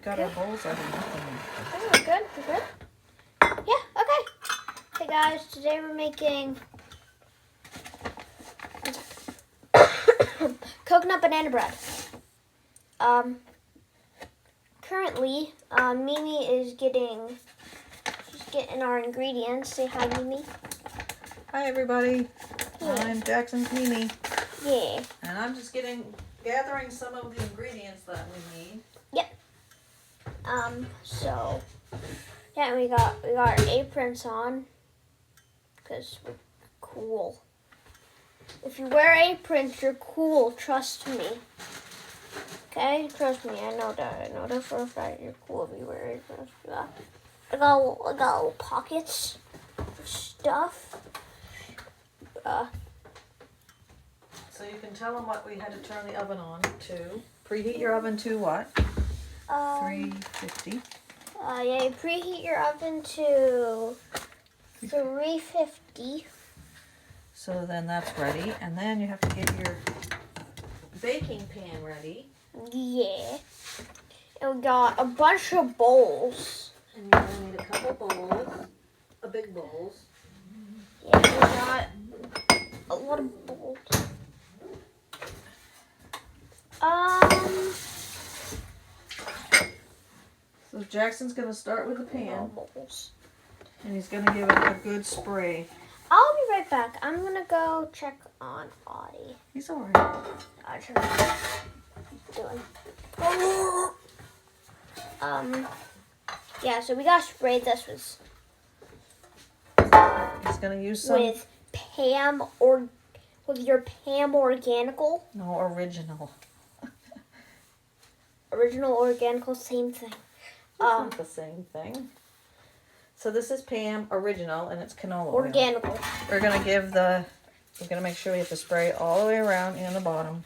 got our bowls out of nothing. Okay, we're good. We're good. Yeah. Okay. Hey guys, today we're making coconut banana bread. Currently, Mimi is getting our ingredients. Say hi, Mimi. Hi everybody. Yeah. I'm Jackson's Mimi. Yeah. And I'm just gathering some of the ingredients that we need. Yep. So yeah, we got our aprons on because we're cool. If you wear aprons, you're cool. Trust me. Okay, trust me. I know that for a fact you're cool if you wear aprons. I got little pockets of stuff. So you can tell them what we had to turn the oven on to. Preheat your oven to what? 350. Yeah, you preheat your oven to 350. So then that's ready. And then you have to get your baking pan ready. Yeah. And we got a bunch of bowls. And you're going to need a couple bowls. Big bowls. Yeah, we got a lot of bowls. So Jackson's going to start with the pan. Bowls. And he's going to give it a good spray. I'll be right back. I'm gonna go check on Audie. He's alright. I don't know what he's doing. Yeah, so we gotta spray this He's going to use some... with your Pam Organical. No, original. Original Organical, same thing. It's not the same thing. So this is Pam Original, and it's canola oil. Organical. We're gonna make sure we have to spray all the way around and the bottom.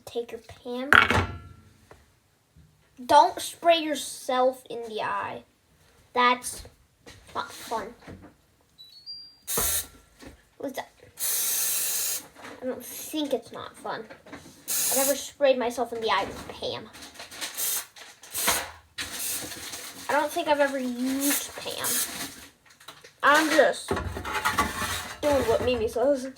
Take your Pam. Don't spray yourself in the eye. That's not fun. What's that? I don't think it's not fun. I never sprayed myself in the eye with Pam. I don't think I've ever used Pam. I'm just doing what Mimi says.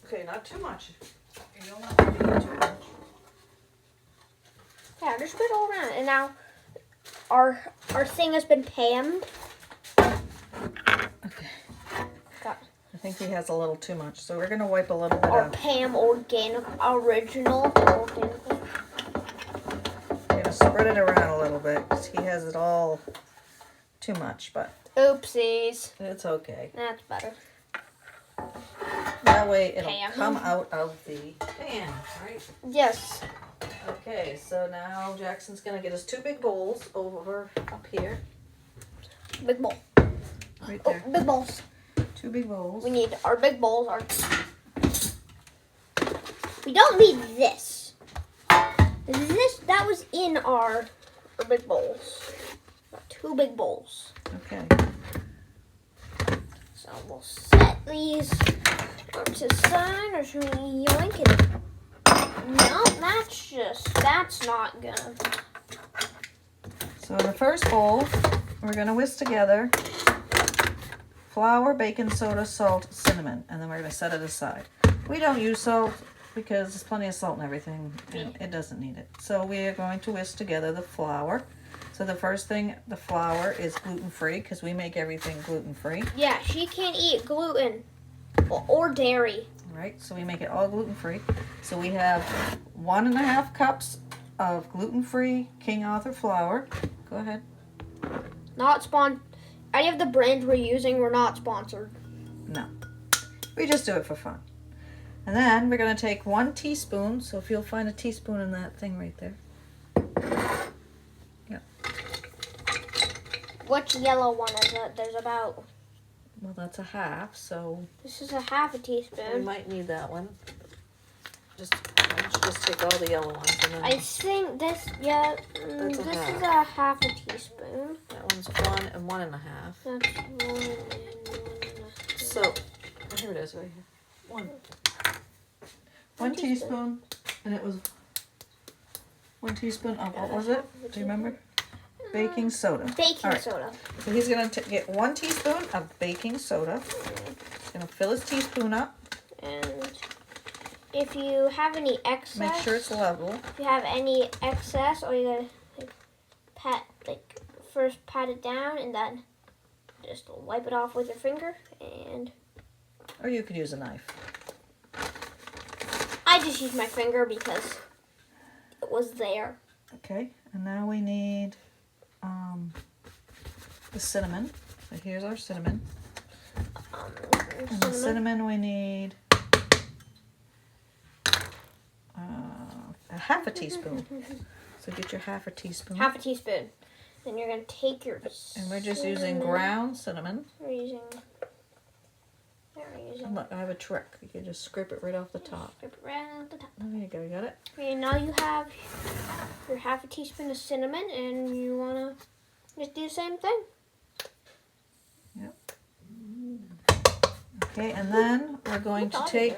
Okay, not too much. You don't want to do too much. Yeah, just put it all around. And now our thing has been Pammed. Okay. I think he has a little too much, so we're gonna wipe a little bit Our out. Pam Original. Organical. We're gonna spread it around a little bit because he has it all too much, but Oopsies. it's okay. That's better. That way it'll Pam. come out of the pan, right? Yes. Okay, so now Jackson's gonna get us 2 big bowls over up here, Big bowl. right Oh, there. big bowls. 2 big bowls. We need our big bowls. We don't need this. That was in our big bowls. 2 big bowls. Okay. So we'll set these up to the side, or should we yoink it? No, that's not good. So in the first bowl, we're gonna whisk together flour, baking soda, salt, cinnamon, and then we're gonna set it aside. We don't use salt because there's plenty of salt in everything, and it doesn't need it. So we are going to whisk together the flour. So the first thing, the flour is gluten-free because we make everything gluten-free. Yeah, she can't eat gluten or dairy. Right, so we make it all gluten-free. So we have 1.5 cups of gluten-free King Arthur flour. Go ahead. Not any of the brands we're using were not sponsored. No. We just do it for fun. And then we're going to take 1 teaspoon. So if you'll find a teaspoon in that thing right there. Yeah. Which yellow one is it? There's about... Well, that's a half, so This is a half a we teaspoon. might need that one. Just take all the yellow ones. And then I think this, yeah, That's a this half. is a half a teaspoon. that one's 1 and 1.5. That's 1 and 1.5. So here it is right here. One teaspoon, and it was 1 teaspoon of, what was it? Do you remember? Baking soda. Baking soda. So he's going to get 1 teaspoon of baking soda. He's going to fill his teaspoon up. And if you have any excess, Make sure it's level. If you have any excess, all you gotta first pat it down and then just wipe it off with your finger. And Or you could use a knife. I just used my finger because it was there. Okay, and now we need the cinnamon. So here's our cinnamon. And the cinnamon we need a half a teaspoon. So get your half a teaspoon. Half a teaspoon. Then you're gonna take your And we're just using ground cinnamon. We're using. And look, I have a trick. You can just scrape it right off the top. Scrape it right off the top. Oh, there you go. You got it? Okay, now you have your half a teaspoon of cinnamon, and you wanna just do the same thing. Yep. Okay, and then we're going to take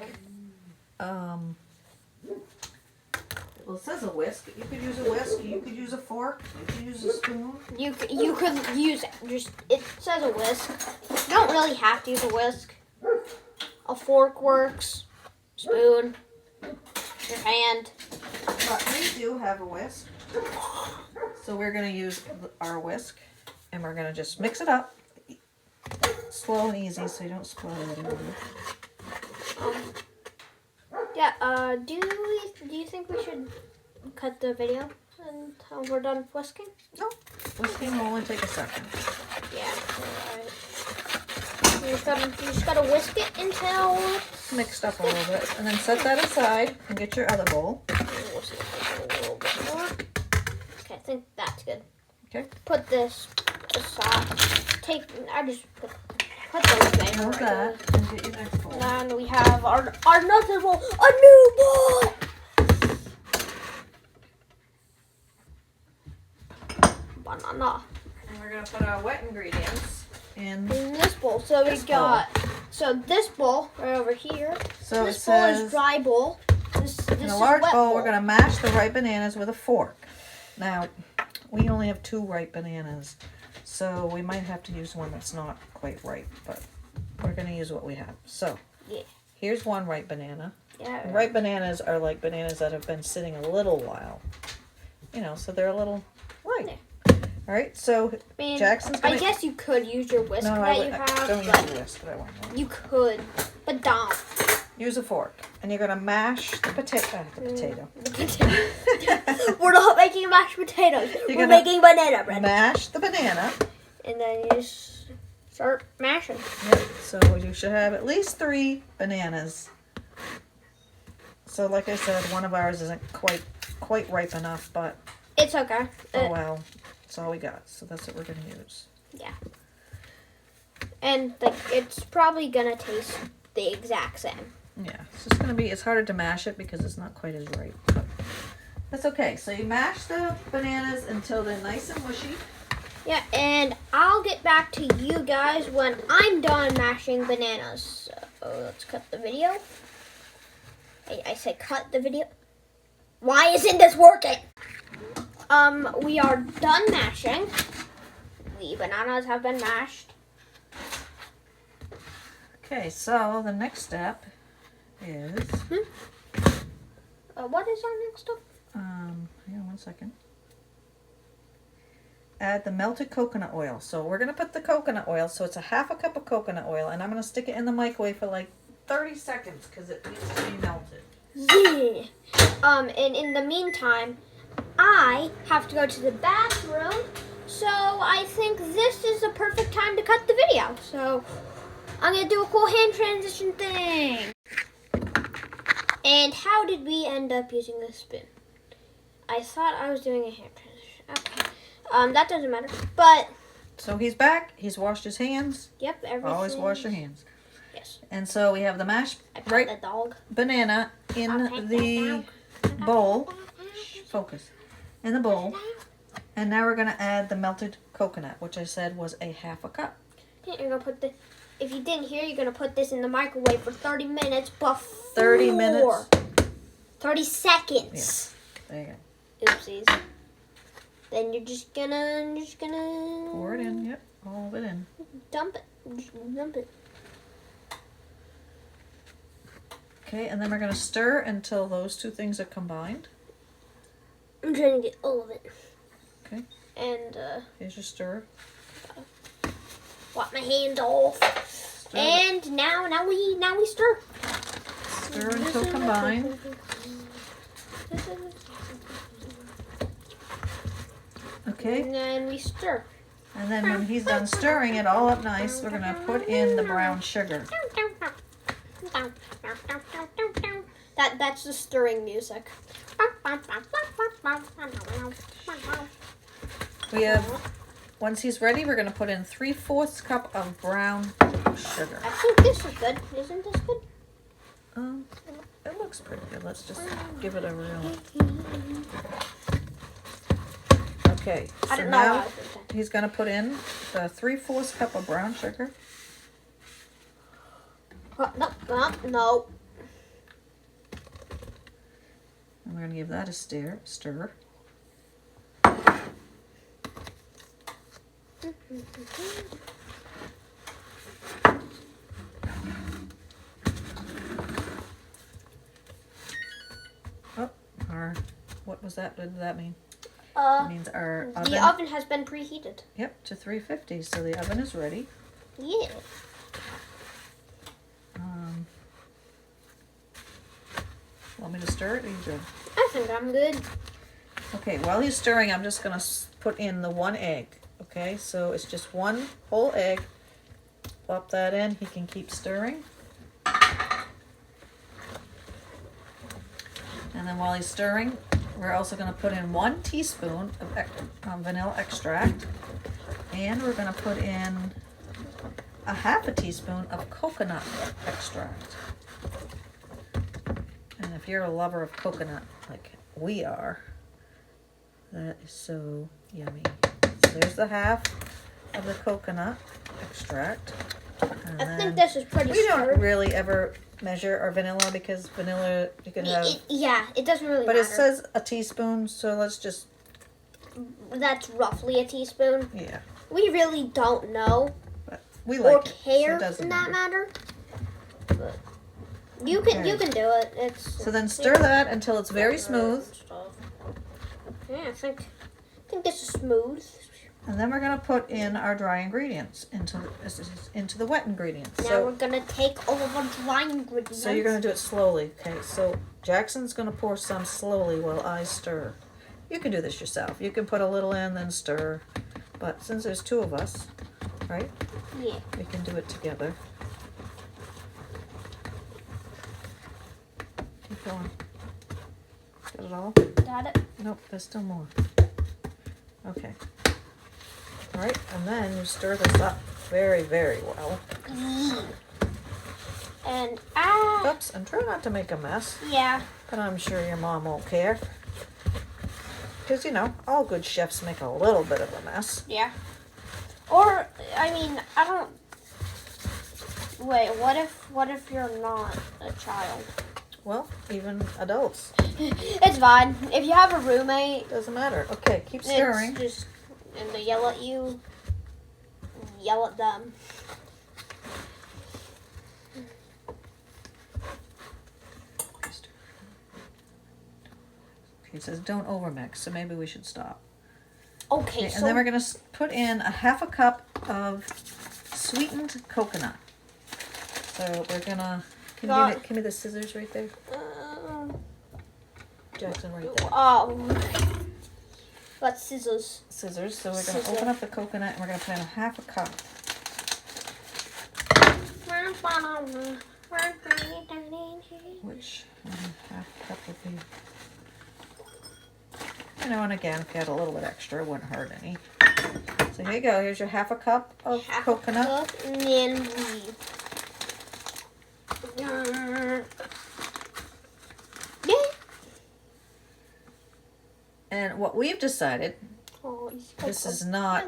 well, it says a whisk. You could use a whisk. You could use a fork. You could use a spoon. You could use just, it says a whisk. You don't really have to use a whisk. A fork works. Spoon. Your hand. But we do have a whisk. So we're going to use our whisk. And we're going to just mix it up. Slow and easy so you don't splatter it everywhere. Yeah, do you think we should cut the video until we're done whisking? No. Whisking will only take a second. Yeah, alright. You just gotta whisk it until it's Mixed up a little bit. And then set that aside and get your other bowl. Whisk it a little bit more. Okay, I think that's good. Okay. Put this aside. I just put those things Hold right that there. and get your next bowl. And we have our another bowl, a new bowl. Banana. And we're going to put our wet ingredients in. In this bowl, so we This got this bowl right over here. So This it bowl says, is dry bowl. This in is a large wet bowl, we're going to mash the ripe bananas with a fork. Now, we only have 2 ripe bananas, so we might have to use one that's not quite ripe, but we're going to use what we have. So, Yeah. here's 1 ripe banana. Yeah. Ripe bananas are like bananas that have been sitting a little while. You know, so they're a little ripe. Yeah. All right, so I mean, Jackson's going I to... guess you could use your whisk No, that you I have, don't but use a whisk, but I want one. you could, but don't. Use a fork, and you're going to mash the potato. We're not making mashed potatoes. You're We're gonna making banana bread. Mash the banana. And then you just start mashing. Yep. So you should have at least 3 bananas. So like I said, one of ours isn't quite ripe enough, but It's okay. oh well, that's all we got. So that's what we're gonna use. Yeah. And it's probably gonna taste the exact same. Yeah, it's just gonna be. It's harder to mash it because it's not quite as ripe. But that's okay. So you mash the bananas until they're nice and mushy. Yeah, and I'll get back to you guys when I'm done mashing bananas. So let's cut the video. I said cut the video. Why isn't this working? We are done mashing. The bananas have been mashed. Okay, so the next step is What is our next step? hang on 1 second. Add the melted coconut oil. So we're gonna put the coconut oil. So it's a half a cup of coconut oil, and I'm gonna stick it in the microwave for like 30 seconds because it needs to be melted. Yeah. And in the meantime, I have to go to the bathroom, so I think this is the perfect time to cut the video. So I'm gonna do a cool hand transition thing. And how did we end up using this spoon? I thought I was doing a hand transition. Okay. That doesn't matter. But So he's back. He's washed his hands. yep, everything. Always wash your hands. Yes. And so we have the mashed I pet ripe the dog. banana in I'll take the that down. bowl. Focus. In the bowl. And now we're going to add the melted coconut, which I said was a half a cup. Okay, you're gonna put the if you didn't hear, you're gonna put this in the microwave for 30 minutes before. 30 minutes? 30 seconds. There you go. Oopsies. Then you're just gonna Pour it in, yep, all of it in. dump it. Just dump it. Okay, and then we're gonna stir until those two things are combined. I'm trying to get all of it. Okay. And Here's your stir. wipe my hands off. Stir, And now we stir. stir until combined. Okay, And then we stir. and then when he's done stirring it all up nice, we're gonna put in the brown sugar. That's the stirring music. We have, once he's ready, we're gonna put in 3/4 cup of brown sugar. I think this is good. Isn't this good? It looks pretty good. Let's just give it a real. Okay, I so don't know why now I did that. he's gonna put in the 3/4 cup of brown sugar. No. And we're gonna give that a stir. Oh, what was that? What did that mean? It means our oven. The oven has been preheated. Yep, to 350. So the oven is ready. Yeah. Want me to stir it? Or you good? I think I'm good. Okay, while he's stirring, I'm just gonna put in the 1 egg. Okay, so it's just 1 whole egg. Plop that in. He can keep stirring. And then while he's stirring, we're also gonna put in 1 teaspoon of vanilla extract, and we're gonna put in a 1/2 teaspoon of coconut extract. And if you're a lover of coconut like we are, that is so yummy. So there's the 1/2 of the coconut extract. And I think then this is pretty we don't stirred. really ever measure our vanilla because vanilla you can have, It doesn't really but matter. it says a teaspoon, so let's just, That's roughly a teaspoon. yeah, We really don't know but we or like it. So care it doesn't in that matter. matter. But you can Okay. do it. It's So then stir that until it's very smooth, Yeah, I think this is smooth. and then we're gonna put in our dry ingredients into the wet ingredients. Now So we're gonna take all of our dry ingredients. So you're going to do it slowly. Okay, so Jackson's going to pour some slowly while I stir. You can do this yourself. You can put a little in, then stir. But since there's 2 of us, right, Yeah. we can do it together. Keep going. Got it all? Got it. Nope, there's still more. Okay. All right, and then you stir this up very, very well. And Oops, and try not to make a mess. yeah. But I'm sure your mom won't care. Because, you know, all good chefs make a little bit of a mess. Yeah. Or I mean, I don't. Wait. What if you're not a child? Well, even adults. It's fine. If you have a roommate, Doesn't matter. Okay, keep stirring. it's just and they yell at you. Yell at them. Okay, it says don't overmix, so maybe we should stop. Okay, Okay, so and then we're going to put in a 1/2 cup of sweetened coconut. So we're going to... Give me the scissors right there. Jackson, right there. Got scissors. Scissors. So we're going to Scissors. open up the coconut and we're going to put in a 1/2 cup. Which 1/2 cup would be... You know, and again, if you had a little bit extra, it wouldn't hurt any. So here you go. Here's your 1/2 cup of coconut. And then And what we've decided, Oh, this is not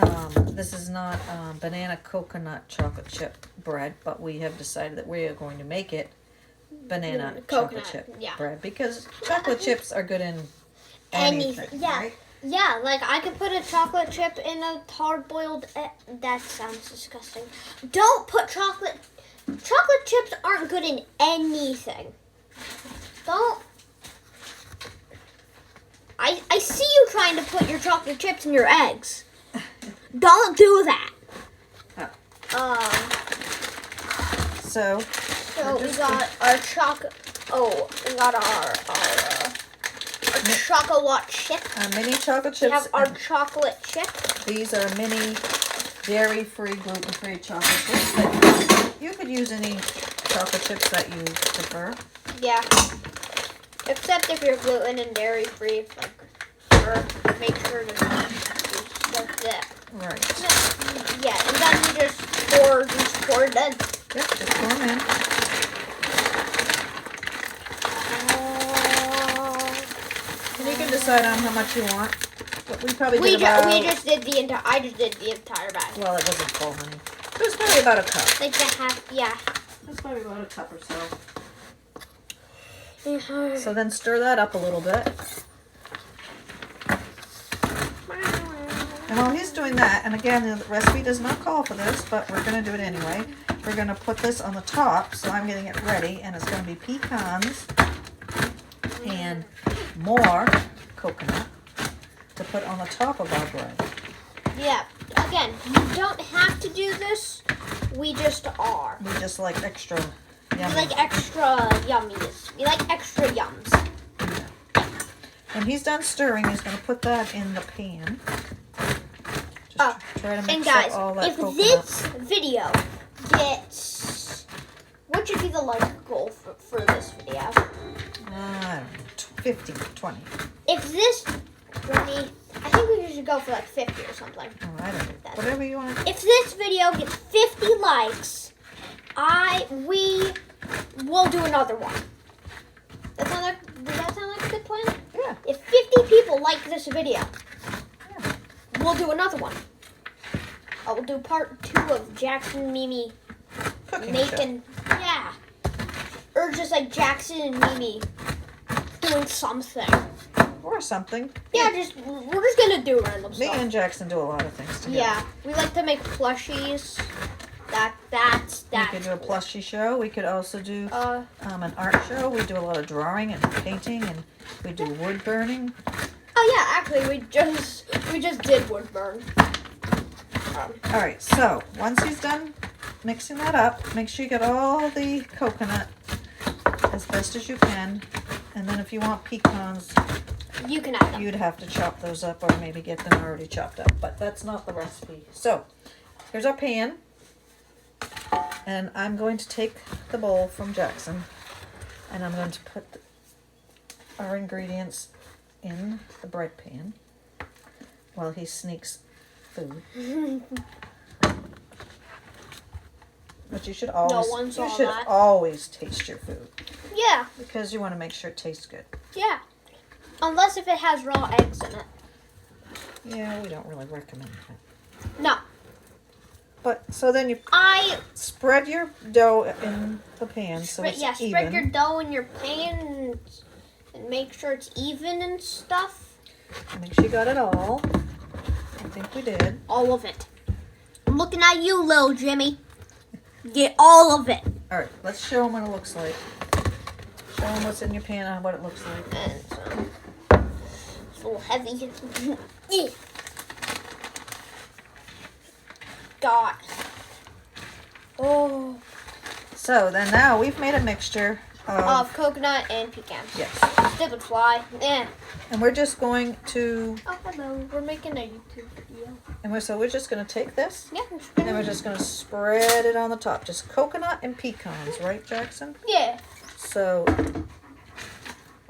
This is not banana coconut chocolate chip bread, but we have decided that we are going to make it banana chocolate Coconut, chip yeah. bread because chocolate chips are good in anything, yeah. right? Yeah, like I could put a chocolate chip in a hard-boiled egg. That sounds disgusting. Don't put chocolate chips aren't good in anything. Don't. I see you trying to put your chocolate chips in your eggs. Don't do that. So So we got our chocolate. Oh, we got our chocolate chip. mini chocolate We chips. have our chocolate chip. These are mini dairy-free, gluten-free chocolate chips. That you could use any chocolate chips that you prefer. Yeah. Except if you're gluten and dairy free, like, or make sure to not use like that. Right. Yeah, and then you just pour it in. Yep, just pour them in. And you can decide on how much you want. But we probably did about... I just did the entire bag. Well, it wasn't full, honey. It was probably about a cup. Like the half, yeah. That's probably about a cup or so. So then stir that up a little bit. And while he's doing that, and again, the recipe does not call for this, but we're going to do it anyway. We're going to put this on the top, so I'm getting it ready, and it's going to be pecans and more coconut to put on the top of our bread. Yeah. Again, you don't have to do this. We just are. We just like extra We yummy. like extra yummies. We like extra yums. When he's done stirring, he's going to put that in the pan. Just try to mix And guys, up all that if coconut. this video gets, what should be the like goal for this video? I don't know, 15, 20. If this 20, I think we should go for like 50 or something. Oh, I don't know. Whatever you want to. If this video gets 50 likes, we will do another one. Does that sound like a good plan? Yeah. If 50 people like this video, we'll do another one. I will do part 2 of Jackson and Mimi Cooking making, yeah. Or just like Jackson and Mimi doing something. show. Or something. Yeah, we're just gonna do random Me stuff. and Jackson do a lot of things together. Yeah, we like to make plushies. That's We could do a plushie show. We could also do an art show. We do a lot of drawing and painting, and we do wood burning. Oh yeah, actually we just did wood burn. All right, so once he's done mixing that up, make sure you get all the coconut as best as you can. And then if you want pecans, You can add them. you'd have to chop those up or maybe get them already chopped up. But that's not the recipe. So here's our pan. And I'm going to take the bowl from Jackson. And I'm going to put our ingredients in the bread pan while he sneaks food. But you should always taste your food Yeah, because you want to make sure it tastes good. yeah. Unless if it has raw eggs in it. Yeah, we don't really recommend that. No. But so then you spread your dough in the pan so it's even. Spread your dough in your pan and make sure it's even and stuff. Make sure you got it all. I think we did. All of it. I'm looking at you, little Jimmy. Get all of it. All right, let's show them what it looks like. Show them what's in your pan and what it looks like. And it's a little heavy. God. Oh. So then now we've made a mixture Of coconut and pecans. yes. Stupid fly. And we're just going to Oh, hello. We're making a YouTube video. we're just going to take this Yeah. and we're just going to spread it on the top. Just coconut and pecans, right, Jackson? Yeah. So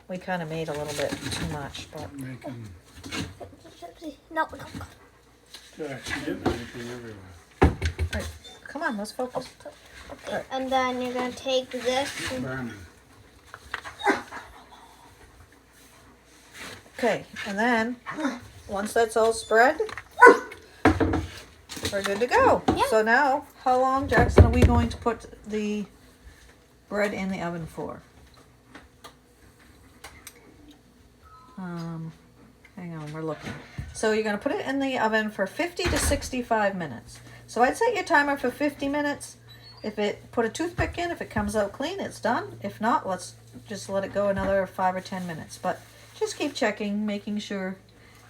we kind of made a little bit too much, but Making No. you're actually getting everything everywhere. come on, let's focus. Okay. Alright. And then you're gonna take this. Burning. Okay, and then once that's all spread, we're good to go. Yeah. So now, how long, Jackson, are we going to put the bread in the oven for? Hang on, we're looking. So you're going to put it in the oven for 50 to 65 minutes. So I'd set your timer for 50 minutes. Put a toothpick in, if it comes out clean, it's done. If not, let's just let it go another 5 or 10 minutes. But just keep checking, making sure.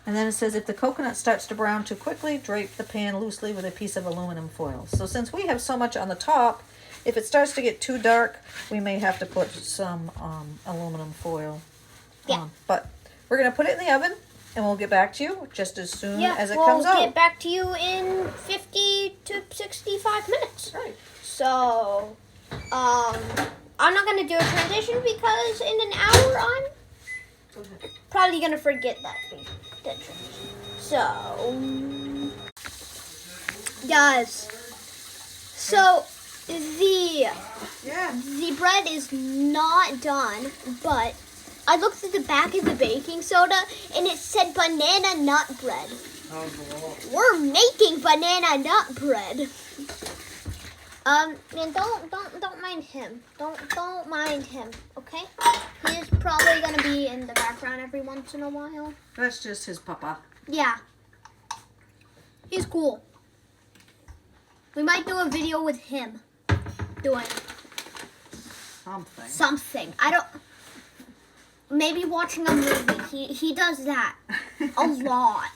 And then it says if the coconut starts to brown too quickly, drape the pan loosely with a piece of aluminum foil. So since we have so much on the top, if it starts to get too dark, we may have to put some aluminum foil on. But we're going to put it in the oven, and we'll get back to you just as soon as it comes out. We'll get back to you in 50 to 65 minutes. Right. So, I'm not going to do a transition because in an hour I'm probably going to forget that transition. So, guys, so the bread is not done, but I looked at the back of the baking soda and it said banana nut bread. We're making banana nut bread. And don't mind him. Don't mind him, okay? He's probably gonna be in the background every once in a while. That's just his papa. Yeah. He's cool. We might do a video with him doing something. I don't. Maybe watching a movie. He does that a lot.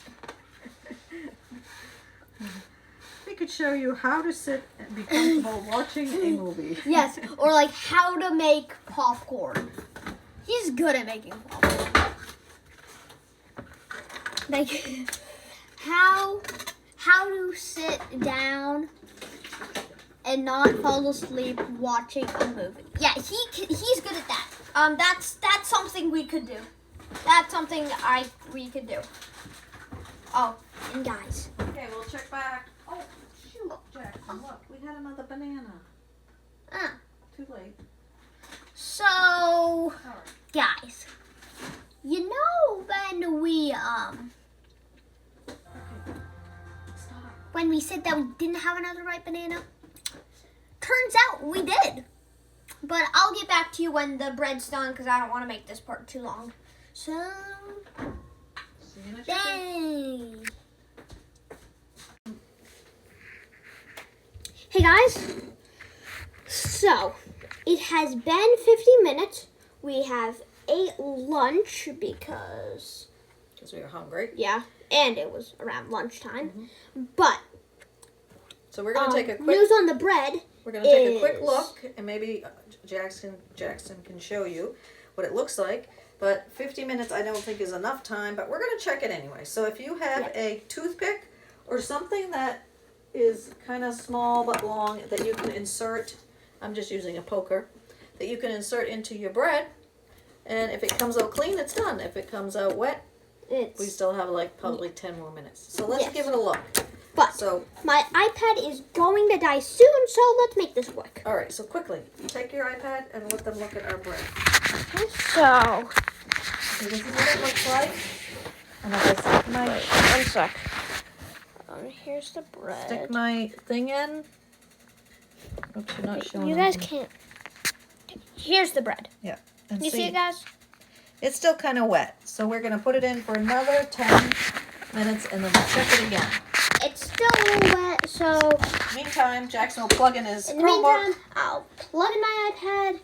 We could show you how to sit and be comfortable watching a movie. Yes, or like how to make popcorn. He's good at making popcorn. Like how to sit down and not fall asleep watching a movie. Yeah, he's good at that. That's something we could do. That's something we could do. Oh, and guys. Okay, we'll check back. Oh, shoot, Jackson, look, we had another banana. Too late. So, guys, you know when we said that we didn't have another ripe banana? Turns out we did. But I'll get back to you when the bread's done because I don't want to make this part too long. So, See you in a second. bang. Hey guys, so it has been 50 minutes. We have ate lunch because we were hungry. yeah, and it was around lunchtime. But So we're going to take a quick news on the bread. We're going to take a quick look, and maybe Jackson can show you what it looks like. But 50 minutes I don't think is enough time, but we're going to check it anyway. So if you have a toothpick or something that is kind of small but long that you can insert, I'm just using a poker, that you can insert into your bread, and if it comes out clean, it's done. If it comes out wet, we still have like probably 10 more minutes. So let's give it a look. But So my iPad is going to die soon, so let's make this work. all right, so quickly, take your iPad and let them look at our bread. So, So this is what it looks like. And if I stick my, one sec. Here's the bread. stick my thing in. Oops, you're not showing You guys anything. can't. Here's the bread. Yeah. And You see it, guys? It's still kind of wet. So we're going to put it in for another 10 minutes and then we'll check it again. It's still a little wet, so Meantime, Jackson will plug in his in the Chromebook. meantime, I'll plug in my iPad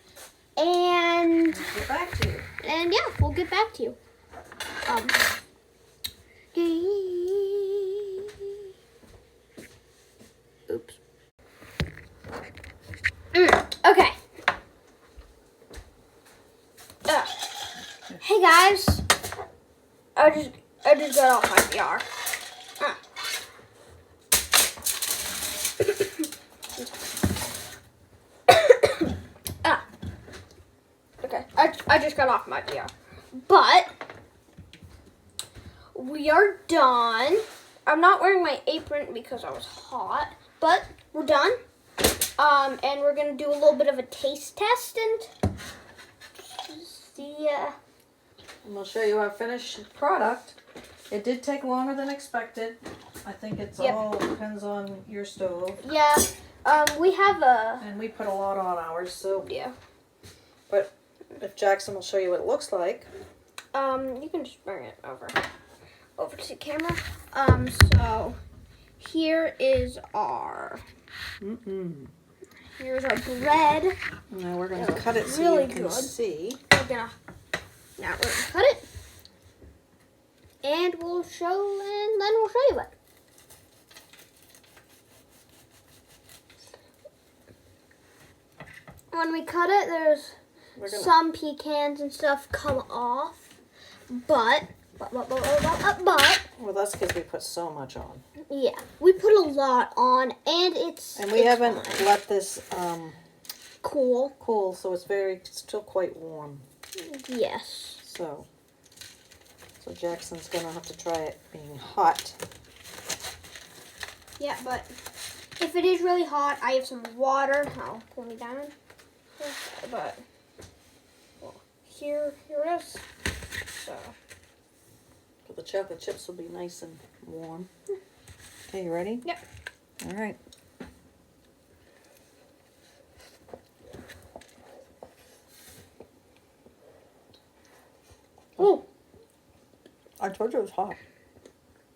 and Get back to you. yeah, we'll get back to you. Oops. Okay. Hey guys, I just got off my VR. Okay, I just got off my VR. But we are done. I'm not wearing my apron because I was hot, but we're done. And we're gonna do a little bit of a taste test and see. And we'll show you our finished product. It did take longer than expected. I think it's Yep. all depends on your stove. Yeah. We have a. And we put a lot on ours, so. Yeah. But if Jackson will show you what it looks like. You can just bring it over to the camera. So here is our. Here's our bread. Now we're going It to looks cut it so really you can good. see. Now we're gonna cut it, and then we'll show you it. When we cut it, there's We're gonna, some pecans and stuff come off, but well, that's because we put so much on. yeah, we put a lot on, and it's And we haven't fine. let this Cool. cool, so it's still quite warm. Yes. So Jackson's gonna have to try it being hot. Yeah, but if it is really hot, I have some water. I'll pull me down. But well, here it is. So But the chocolate chips will be nice and warm. Okay, you ready? Yep. All right. oh, I told you it was hot.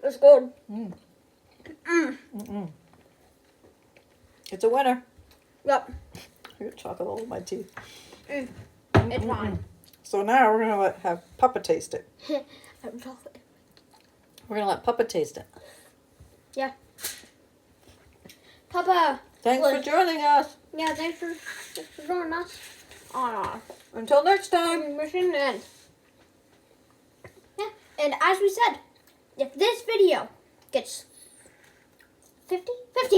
it's good. It's a winner. Yep. I got chocolate all over my teeth. It's fine. So now we're gonna have Papa taste it. I'm chocolate. We're gonna let Papa taste it. Yeah. Papa. Thanks for joining us. Yeah, thanks for joining us on Until next our time. mission. And yeah, and as we said, if this video gets 50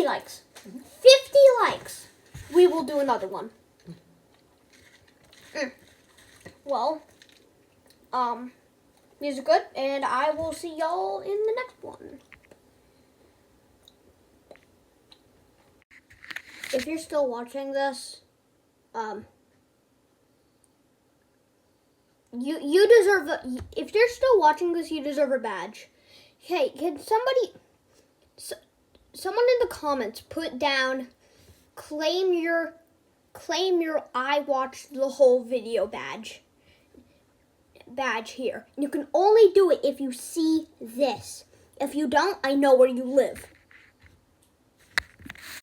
likes, 50 likes, we will do another one. Well, these are good, and I will see y'all in the next one. If you're still watching this, you deserve if you're still watching this, you deserve a badge. Hey, can someone in the comments put down claim your I watched the whole video badge here. You can only do it if you see this. If you don't, I know where you live.